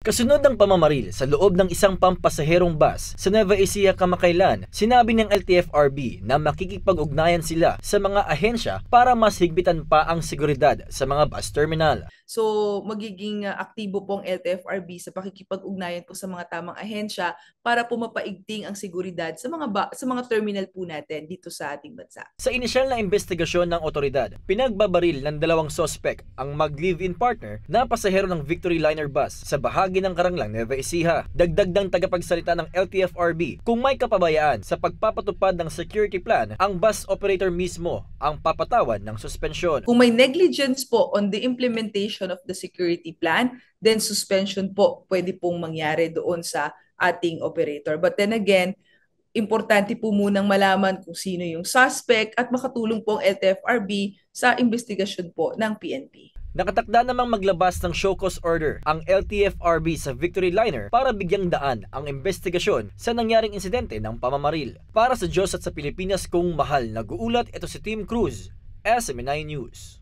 Kasunod ng pamamaril sa loob ng isang pampasaherong bus sa Nueva Ecija kamakailan, sinabi ng LTFRB na makikipag-ugnayan sila sa mga ahensya para mas higpitan pa ang seguridad sa mga bus terminal. So magiging aktibo po ang LTFRB sa pakikipag-ugnayan po sa mga tamang ahensya para po mapaigting ang seguridad sa mga terminal po natin dito sa ating bansa. Sa inisyal na investigasyon ng otoridad, pinagbabaril ng dalawang sospek ang mag-live-in partner na pasahero ng Victory Liner bus sa bahagi ng Karanglang, Nueva Ecija. Dagdag ng tagapagsalita ng LTFRB, kung may kapabayaan sa pagpapatupad ng security plan, ang bus operator mismo ang papatawan ng suspensyon. Kung may negligence po on the implementation of the security plan, then suspension po pwede pong mangyari doon sa ating operator. But then again, importante po munang malaman kung sino yung suspect at makatulong po ang LTFRB sa investigasyon po ng PNP. Nakatakda namang maglabas ng show cause order ang LTFRB sa Victory Liner para bigyang daan ang investigasyon sa nangyaring insidente ng pamamaril. Para sa Diyos at sa Pilipinas kong mahal, nag-uulat ito si Tim Cruz, SMNI News.